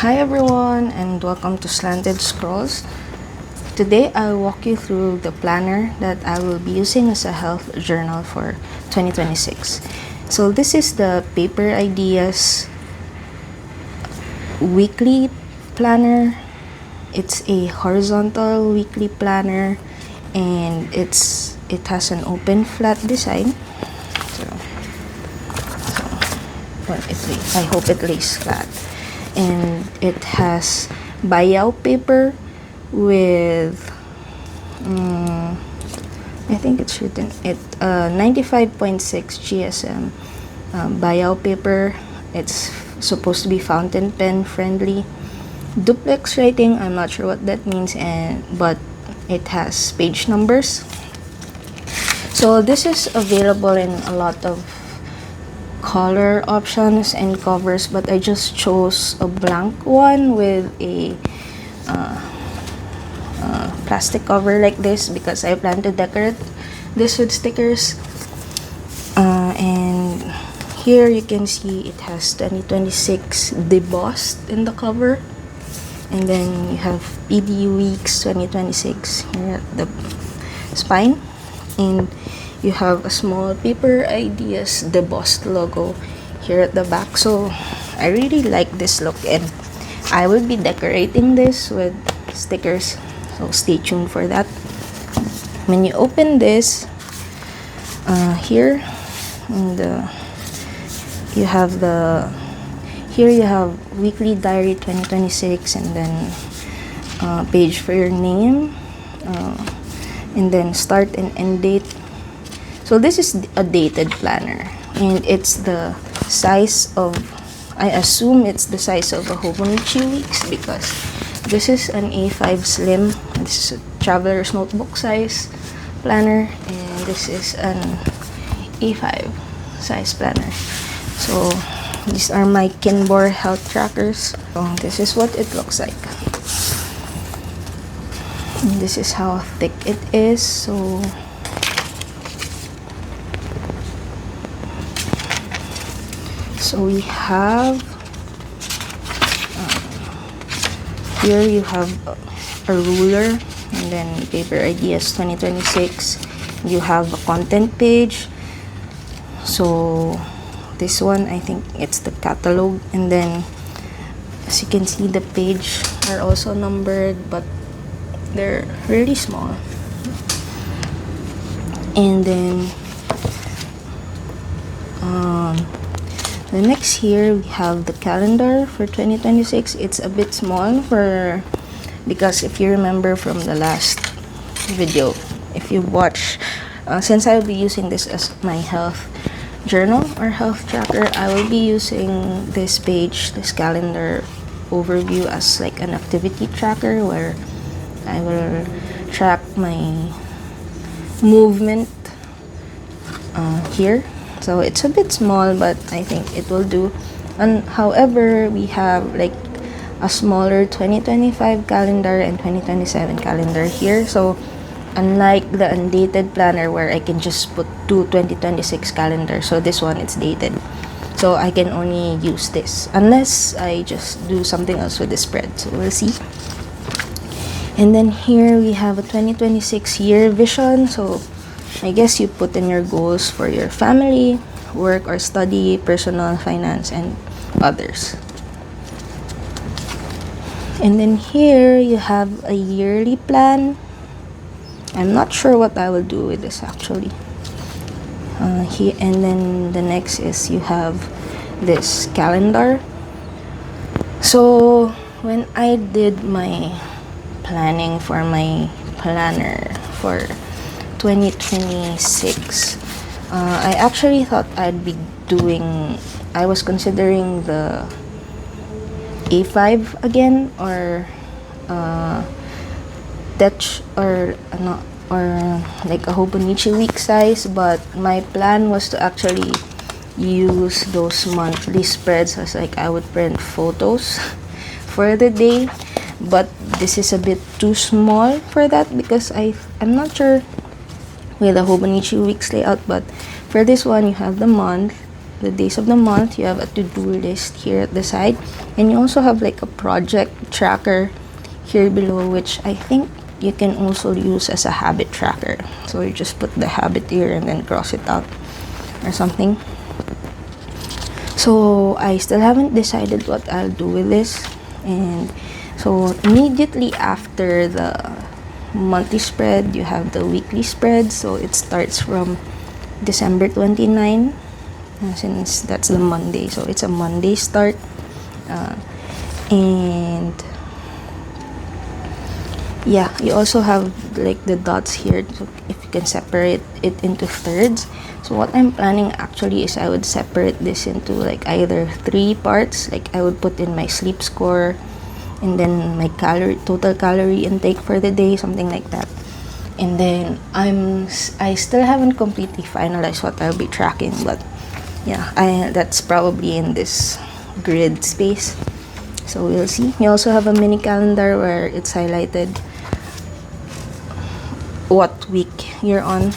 Hi everyone, and welcome to Slanted Scrolls. Today I'll walk you through the planner that I will be using as a health journal for 2026. So this is the Paperideas Weekly Planner. It's a horizontal weekly planner, and it has an open flat design. I hope it lays flat. And it has buyout paper with I think it's written 95.6 GSM buyout paper. It's supposed to be fountain pen friendly. Duplex writing, I'm not sure what that means, but it has page numbers. So this is available in a lot of color options and covers, but I just chose a blank one with a plastic cover like this because I plan to decorate this with stickers. And here you can see it has 2026 debossed in the cover, and then you have PD Weeks 2026 here at the spine, and you have a small Paperideas debossed logo here at the back. So I really like this look, and I will be decorating this with stickers, so stay tuned for that. When you open this, here you have Weekly Diary 2026, and then page for your name, and then start and end date. So this is a dated planner, and it's the size of, I assume it's the size of a Hobonichi Weeks, because this is an A5 slim. This is a traveler's notebook size planner, and this is an A5 size planner. So these are my Kinbor health trackers. So this is what it looks like. And this is how thick it is. So we have, here you have a ruler, and then Paperideas 2026. You have a content page. So this one, I think it's the catalog, and then as you can see, the page are also numbered, but they're really small. And then the next here we have the calendar for 2026. It's a bit small because if you remember from the last video, if you watch, since I'll be using this as my health journal or health tracker, I will be using this page, this calendar overview, as like an activity tracker where I will track my movement here. So it's a bit small, but I think it will do. And however, we have like a smaller 2025 calendar and 2027 calendar here. So unlike the undated planner where I can just put two 2026 calendars, so this one, it's dated. So I can only use this unless I just do something else with the spread. So we'll see. And then here we have a 2026 year vision. So I guess you put in your goals for your family, work or study, personal finance, and others. And then here you have a yearly plan. I'm not sure what I will do with this actually. Here, and then the next is you have this calendar. So when I did my planning for my planner for 2026, I actually thought I was considering the A5 again, or like a Hobonichi week size, but my plan was to actually use those monthly spreads, as like I would print photos for the day. But this is a bit too small for that because I'm not sure with the Hobonichi Weeks layout, but for this one you have the month, the days of the month. You have a to-do list here at the side, and you also have like a project tracker here below, which I think you can also use as a habit tracker. So you just put the habit here and then cross it out or something. So I still haven't decided what I'll do with this. And so immediately after the monthly spread, you have the weekly spread. So it starts from December 29, since that's the Monday. So it's a Monday start. And yeah, you also have like the dots here, so if you can separate it into thirds. So what I'm planning actually is I would separate this into like either 3 parts. Like I would put in my sleep score, and then my total calorie intake for the day, something like that. And then I still haven't completely finalized what I'll be tracking, but yeah, that's probably in this grid space. So we'll see. You also have a mini calendar where it's highlighted what week you're on.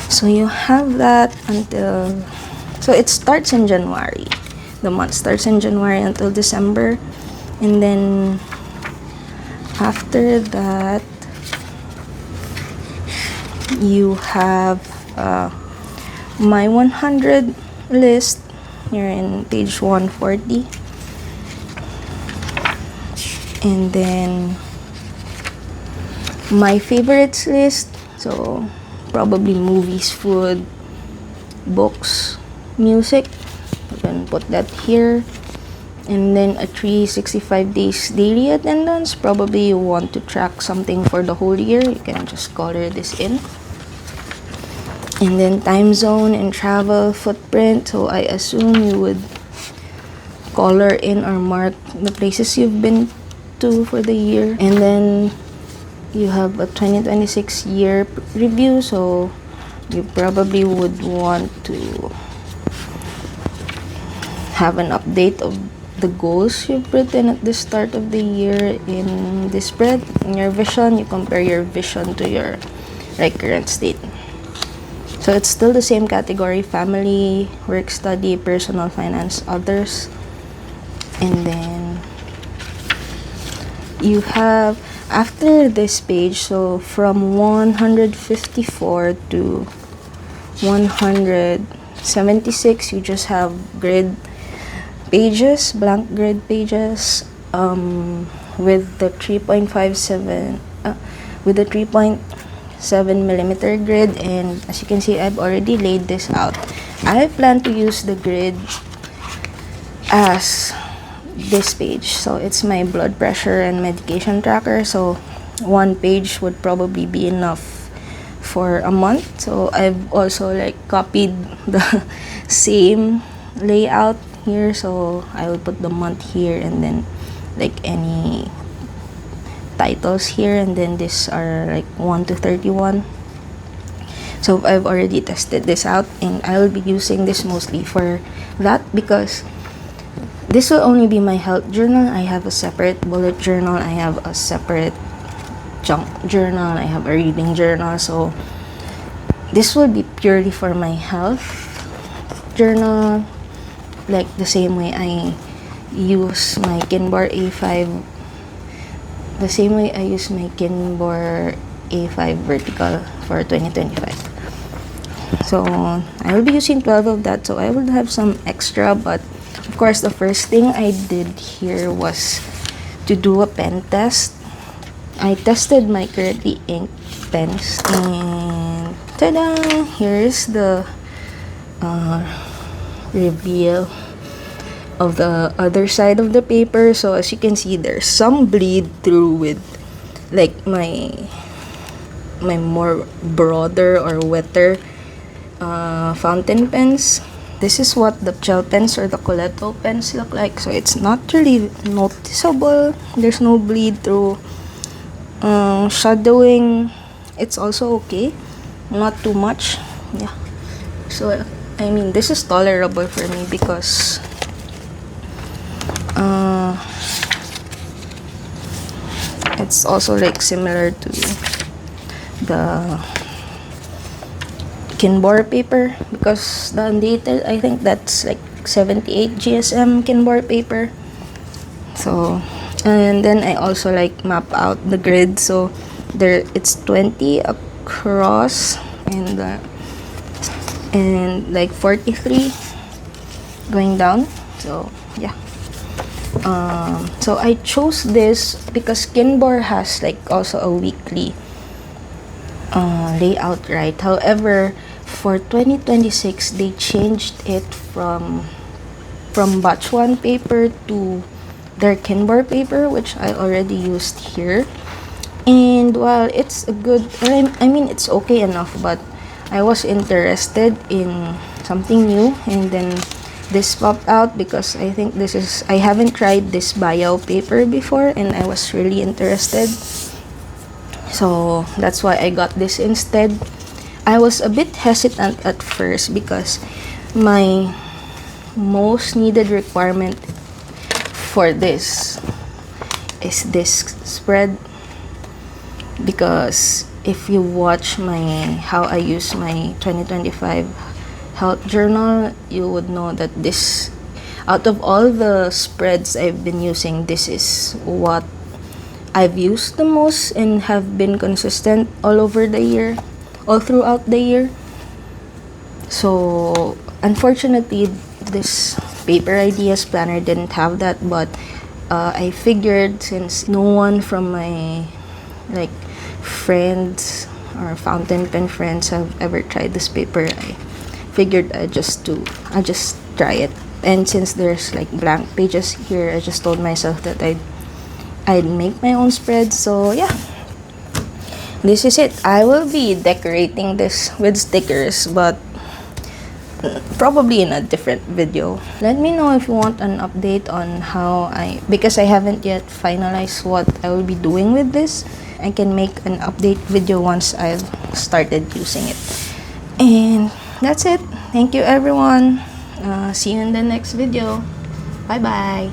So you have that until, so it starts in January. The month starts in January until December. And then after that, you have my 100 list. You're in page 140. And then my favorites list, so probably movies, food, books, music. You can put that here. And then a 365 days daily attendance. Probably you want to track something for the whole year. You can just color this in. And then time zone and travel footprint. So I assume you would color in or mark the places you've been to for the year. And then you have a 2026 year review, so you probably would want to have an update of the goals you've written at the start of the year in this spread. In your vision, you compare your vision to your current state. So it's still the same category: family, work, study, personal, finance, others. And then you have, after this page, so from 154 to 176, you just have grid pages, blank grid pages, with the 3.57 with the 3.7 millimeter grid. And as you can see, I've already laid this out. I plan to use the grid as this page. So it's my blood pressure and medication tracker. So one page would probably be enough for a month. So I've also copied the same layout here. So I will put the month here, and then any titles here, and then these are 1 to 31. So I've already tested this out, and I will be using this mostly for that, because this will only be my health journal. I have a separate bullet journal, I have a separate junk journal, I have a reading journal. So this will be purely for my health journal, the same way I use my Kinbor A5, the same way I use my Kinbor A5 Vertical for 2025. So I will be using 12 of that, so I will have some extra. But of course, the first thing I did here was to do a pen test. I tested my currently inked pens, and ta-da! Here's the reveal of the other side of the paper. So as you can see, there's some bleed through with my more broader or wetter fountain pens. This is what the gel pens or the Coleto pens look like. So it's not really noticeable. There's no bleed through. Shadowing, it's also okay, not too much. Yeah. So I mean, this is tolerable for me because it's also similar to the Kinbor paper, because the undated, I think that's like 78 GSM Kinbor paper. So, and then I also like map out the grid, so there it's 20 across and like 43 going down. So yeah, so I chose this because Kinbor has like also a weekly layout, right? However, for 2026 they changed it from batch 1 paper to their Kinbor paper, which I already used here. And while it's a good, I mean it's okay enough, but I was interested in something new, and then this popped out because I think I haven't tried this bio paper before, and I was really interested. So that's why I got this instead. I was a bit hesitant at first because my most needed requirement for this is this spread, because if you watch how I use my 2025 health journal, you would know that this, out of all the spreads I've been using, this is what I've used the most and have been consistent all throughout the year. So unfortunately, this Paperideas planner didn't have that, but I figured since no one from my like friends or fountain pen friends have ever tried this paper, I figured I'd just try it. And since there's like blank pages here, I just told myself that I'd make my own spread. So yeah, this is it. I will be decorating this with stickers, but probably in a different video. Let me know if you want an update on because I haven't yet finalized what I will be doing with this. I can make an update video once I've started using it. And that's it. Thank you everyone. See you in the next video. Bye bye.